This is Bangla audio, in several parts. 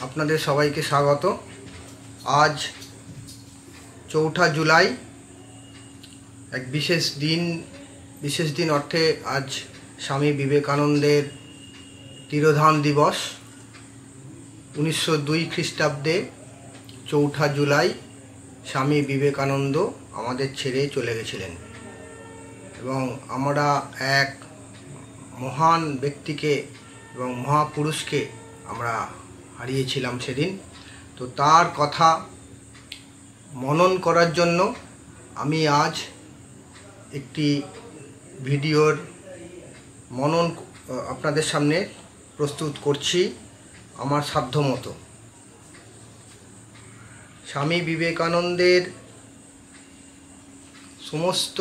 আপনাদের সবাইকে স্বাগত। আজ ৪ঠা জুলাই, এক বিশেষ দিন অর্থে আজ স্বামী বিবেকানন্দের তিরোধান দিবস। 1902 খ্রিস্টাব্দে ৪ঠা জুলাই স্বামী বিবেকানন্দ আমাদের ছেড়ে চলে গেছিলেন এবং আমরা এক মহান ব্যক্তিকে এবং মহাপুরুষকে আমরা হারিয়েছিলাম সেদিন। তো তার কথা মনন করার জন্য আমি আজ একটি ভিডিওর মনন আপনাদের সামনে প্রস্তুত করছি আমার সাধ্যমতো। স্বামী বিবেকানন্দের সমস্ত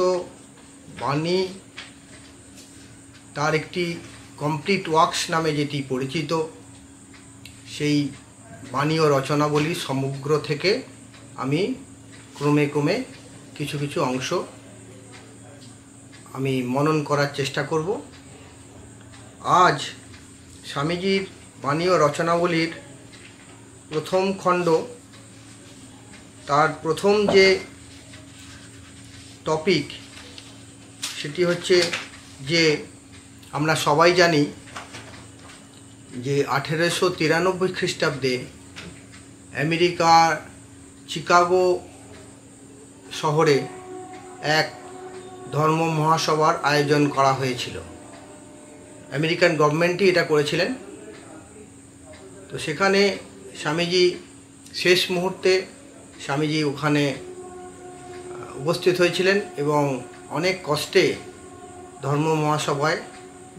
বাণী, তার একটি কমপ্লিট ওয়ার্কস নামে যেটি পরিচিত, সেই বাণী ও রচনাবলী সমগ্র থেকে আমি ক্রমে কিছু অংশ আমি মনন করার চেষ্টা করব। আজ স্বামীজির বাণী ও রচনাবলীর প্রথম খণ্ড, তার প্রথম যে টপিক সেটি হচ্ছে যে আমরা সবাই জানি যে 1893 খ্রিস্টাব্দে আমেরিকার চিকাগো শহরে এক ধর্ম মহাসভার আয়োজন করা হয়েছিল। আমেরিকান গভর্নমেন্টই এটা করেছিলেন। তো সেখানে স্বামীজি শেষ মুহূর্তে স্বামীজি ওখানে উপস্থিত হয়েছিলেন এবং অনেক কষ্টে ধর্ম মহাসভায়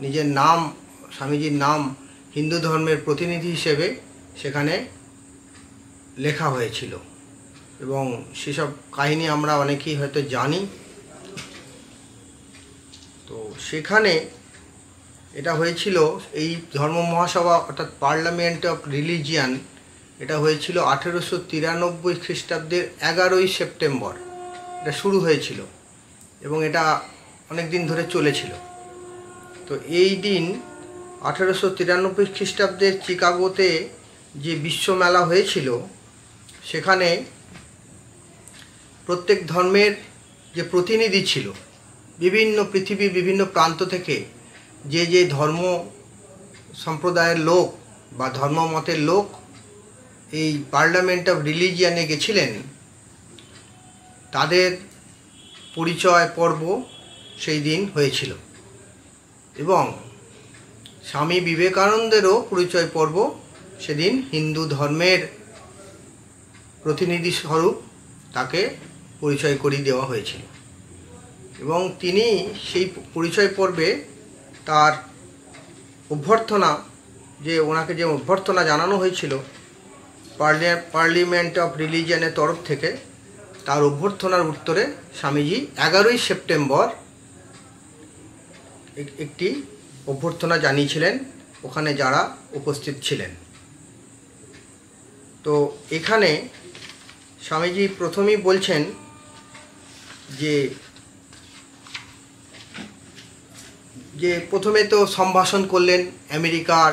নিজের নাম, স্বামীজির নাম হিন্দু ধর্মের প্রতিনিধি হিসেবে সেখানে লেখা হয়েছিল এবং সেসব কাহিনী আমরা অনেকেই হয়তো জানি। তো সেখানে এটা হয়েছিল, এই ধর্ম মহাসভা অর্থাৎ পার্লামেন্ট অফ রিলিজিয়ান, এটা হয়েছিল 1893 খ্রিস্টাব্দের 11ই সেপ্টেম্বর এটা শুরু হয়েছিল এবং এটা অনেক দিন ধরে চলেছিল। তো এই দিন 1893 খ্রিস্টাব্দের চিকাগোতে যে বিশ্বমেলা হয়েছিল, সেখানে প্রত্যেক ধর্মের যে প্রতিনিধি ছিল, পৃথিবীর বিভিন্ন প্রান্ত থেকে যে ধর্ম সম্প্রদায়ের লোক বা ধর্মমতের লোক এই পার্লামেন্ট অফ রিলিজিয়ানে গেছিলেন, তাদের পরিচয় পর্ব সেই দিন হয়েছিল এবং স্বামী বিবেকানন্দেরও পরিচয় পর্ব সেদিন হিন্দু ধর্মের প্রতিনিধি স্বরূপ তাকে পরিচয় করিয়ে দেওয়া হয়েছিল এবং তিনি সেই পরিচয় পর্বে তার অভ্যর্থনা, ওনাকে যে অভ্যর্থনা জানানো হয়েছিল পার্লামেন্ট অফ রিলিজিয়ানের তরফ থেকে, তার অভ্যর্থনার উত্তরে স্বামীজি 11ই সেপ্টেম্বর একটি অভ্যর্থনা জানিয়েছিলেন ওখানে যারা উপস্থিত ছিলেন। তো এখানে স্বামীজি প্রথমেই বলছেন যে প্রথমে তো সম্ভাষণ করলেন আমেরিকার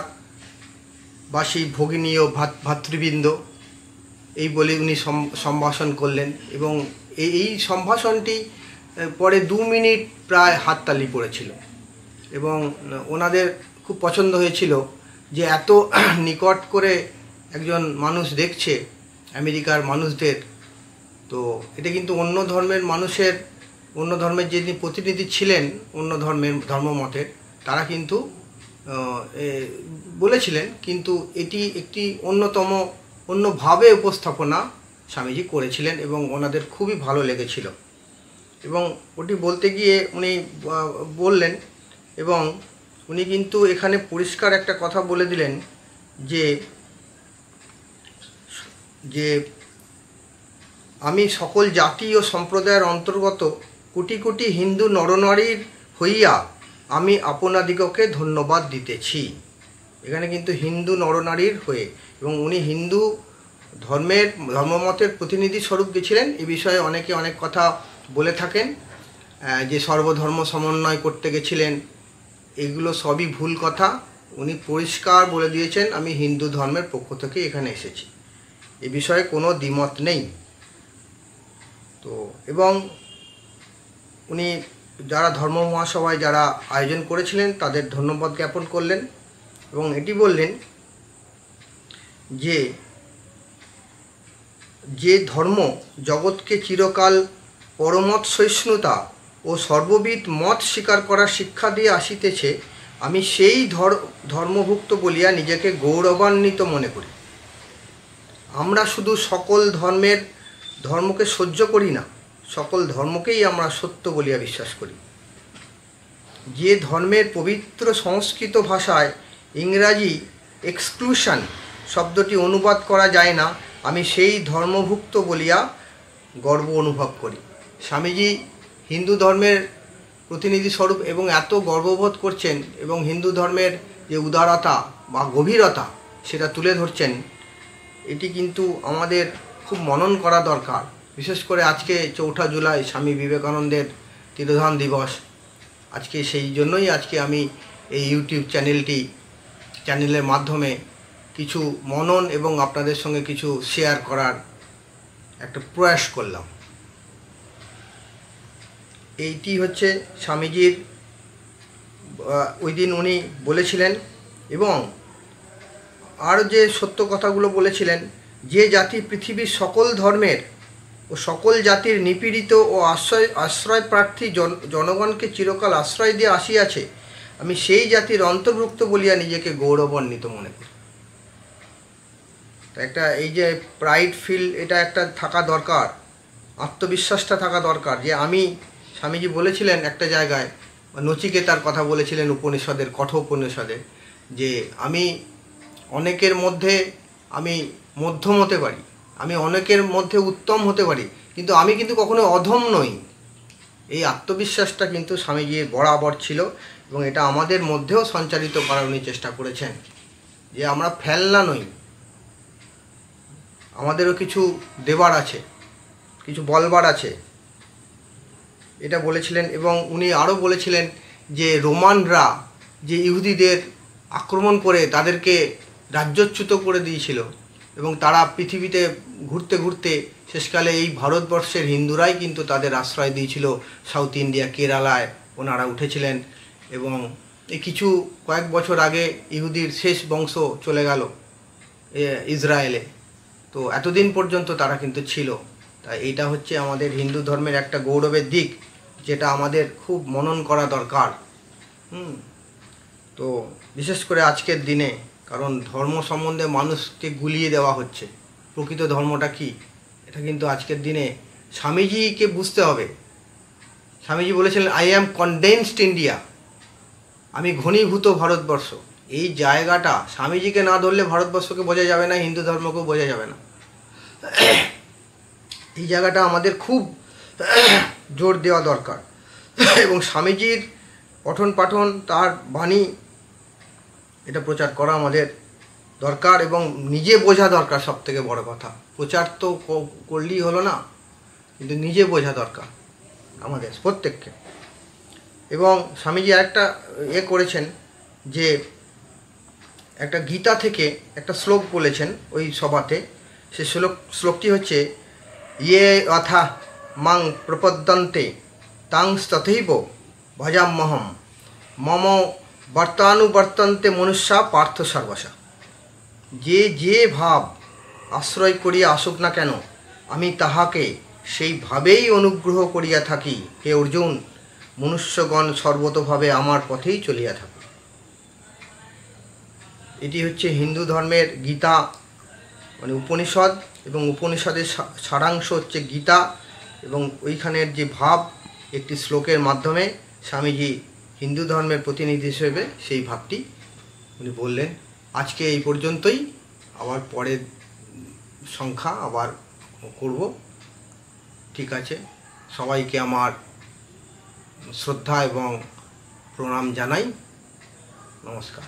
বাসী ভগিনী ও ভাতৃবৃন্দ, এই বলে উনি সম্ভাষণ করলেন এবং এই সম্ভাষণটি পরে 2 মিনিট প্রায় হাততালি পড়েছিল এবং ওনাদের খুব পছন্দ হয়েছিল যে এত নিকট করে একজন মানুষ দেখছে আমেরিকার মানুষদের। তো এটা কিন্তু অন্য ধর্মের যিনি প্রতিনিধি ছিলেন, অন্য ধর্মমতের, তারা কিন্তু বলেছিলেন, কিন্তু এটি একটি অন্যভাবে উপস্থাপনা স্বামীজি করেছিলেন এবং ওনাদের খুবই ভালো লেগেছিল এবং ওটি বলতে গিয়ে উনি বললেন এবং উনি কিন্তু এখানে পরিষ্কার একটা কথা বলে দিলেন যে আমি সকল জাতি ও সম্প্রদায়ের অন্তর্গত কোটি কোটি হিন্দু নরনারীর হইয়া আমি আপনাদিগকে ধন্যবাদ দিতেছি। এখানে কিন্তু হিন্দু নরনারীর হয়ে, এবং উনি হিন্দু ধর্মমতের প্রতিনিধি স্বরূপ গেছিলেন। এ বিষয়ে অনেকে অনেক কথা বলে থাকেন যে সর্বধর্ম সমন্বয় করতে গেছিলেন, এগুলো সবই ভুল কথা। উনি পরিষ্কার বলে দিয়েছেন আমি হিন্দু ধর্মের পক্ষ থেকে এখানে এসেছি, এ বিষয়ে কোনো দ্বিমত নেই। তো এবং উনি যারা ধর্ম মহাসভায় যারা আয়োজন করেছিলেন তাদের ধন্যবাদ জ্ঞাপন করলেন এবং এটি বললেন যে যে ধর্ম জগৎকে চিরকাল পরমত সহিষ্ণুতা ও সর্ববিধ মত স্বীকার করার শিক্ষা দিয়ে আসিতেছে, আমি সেই ধর্মভুক্ত বলিয়া নিজেকে গৌরবান্বিত মনে করি। আমরা শুধু সকল ধর্মকে সহ্য করি না, সকল ধর্মকেই আমরা সত্য বলিয়া বিশ্বাস করি। যে ধর্মের পবিত্র সংস্কৃত ভাষায় ইংরাজি এক্সক্লুশন শব্দটি অনুবাদ করা যায় না, আমি সেই ধর্মভুক্ত বলিয়া গর্ব অনুভব করি। স্বামীজি হিন্দু ধর্মের প্রতিনিধি স্বরূপ এবং এত গর্ববোধ করছেন এবং হিন্দু ধর্মের যে উদারতা বা গভীরতা সেটা তুলে ধরছেন, এটি কিন্তু আমাদের খুব মনন করা দরকার। বিশেষ করে আজকে 4 জুলাই স্বামী বিবেকানন্দের তিরোধান দিবস। আজকে সেই জন্যই আজকে আমি এই ইউটিউব চ্যানেলের মাধ্যমে কিছু মনন এবং আপনাদের সঙ্গে কিছু শেয়ার করার একটা প্রয়াস করলাম। এইটি হচ্ছে স্বামীজির ওই দিন উনি বলেছিলেন এবং আর যে সত্য কথাগুলো বলেছিলেন, যে জাতি পৃথিবীর সকল ধর্মের ও সকল জাতির নিপীড়িত ও আশ্রয় প্রার্থী জনগণকে চিরকাল আশ্রয় দিয়ে আসিয়াছে, আমি সেই জাতির অন্তর্ভুক্ত বলিয়া নিজেকে গৌরবান্বিত মনে করি। একটা এই যে প্রাইড ফিল, এটা একটা থাকা দরকার, আত্মবিশ্বাসটা থাকা দরকার যে আমি, স্বামীজি বলেছিলেন একটা জায়গায়, নচিকেতার কথা বলেছিলেন উপনিষদের, কঠোপনিষদে, যে আমি অনেকের মধ্যে আমি মধ্যম হতে পারি, আমি অনেকের মধ্যে উত্তম হতে পারি, কিন্তু আমি কিন্তু কখনো অধম নই। এই আত্মবিশ্বাসটা কিন্তু স্বামীজির বরাবর ছিল এবং এটা আমাদের মধ্যেও সঞ্চারিত করার উনি চেষ্টা করেছেন যে আমরা ফেলনা নই, আমাদেরও কিছু দেবার আছে, কিছু বলবার আছে, এটা বলেছিলেন। এবং উনি আরও বলেছিলেন যে রোমানরা যে ইহুদিদের আক্রমণ করে তাদেরকে রাজ্যচ্যুত করে দিয়েছিল এবং তারা পৃথিবীতে ঘুরতে ঘুরতে শেষকালে এই ভারতবর্ষের হিন্দুরাই কিন্তু তাদের আশ্রয় দিয়েছিল। সাউথ ইন্ডিয়া, কেরালায় ওনারা উঠেছিলেন এবং এই কয়েক বছর আগে ইহুদির শেষ বংশ চলে গেল ইসরায়েলে। তো এতদিন পর্যন্ত তারা কিন্তু ছিল। তাই এইটা হচ্ছে আমাদের হিন্দু ধর্মের একটা গৌরবের দিক, যেটা আমাদের খুব মনন করা দরকার। তো বিশেষ করে আজকের দিনে, কারণ ধর্ম সম্বন্ধে মানুষকে গুলিয়ে দেওয়া হচ্ছে, প্রকৃত ধর্মটা কি এটা কিন্তু আজকের দিনে স্বামীজিকে বুঝতে হবে। স্বামীজি বলেছিলেন আই অ্যাম কনডেন্সড ইন্ডিয়া, আমি ঘনীভূত ভারতবর্ষ। এই জায়গাটা স্বামীজিকে না ধরলে ভারতবর্ষকে বোঝা যাবে না, হিন্দু ধর্মকেও বোঝা যাবে না। এই জায়গাটা আমাদের খুব জোর দেওয়া দরকার এবং স্বামীজির পঠন পাঠন, তার বাণী, এটা প্রচার করা আমাদের দরকার এবং নিজে বোঝা দরকার। সব থেকে বড় কথা, প্রচার তো করলেই হলো না, কিন্তু নিজে বোঝা দরকার আমাদের প্রত্যেককে। এবং স্বামীজি আরেকটা করেছেন যে একটা গীতা থেকে একটা শ্লোক বলেছেন ওই সভাতে। সে শ্লোকটি হচ্ছে ইয়ে অথা মাং প্রপদ্যন্তে তাং তথৈব ভজাম্যহম মম বর্তানুবর্তন্তে মনুষ্যা পার্থ সর্বসা। যে ভাব আশ্রয় করিয়া আসুক না কেন, আমি তাহাকে সেই ভাবেই অনুগ্রহ করিয়া থাকি। হে অর্জুন, মনুষ্যগণ সর্বতোভাবে আমার পথেই চলিয়া থাকে। এটি হচ্ছে হিন্দু ধর্মের গীতা, মানে উপনিষদ, এবং উপনিষদের সারাংশ হচ্ছে গীতা এবং ওইখানের যে ভাব একটি শ্লোকের মাধ্যমে স্বামীজি হিন্দু ধর্মের প্রতিনিধি হিসেবে সেই ভাবটি উনি বললেন। আজকে এই পর্যন্তই, আবার পরের সংখ্যা আবার করব। ঠিক আছে, সবাইকে আমার শ্রদ্ধা এবং প্রণাম জানাই। নমস্কার।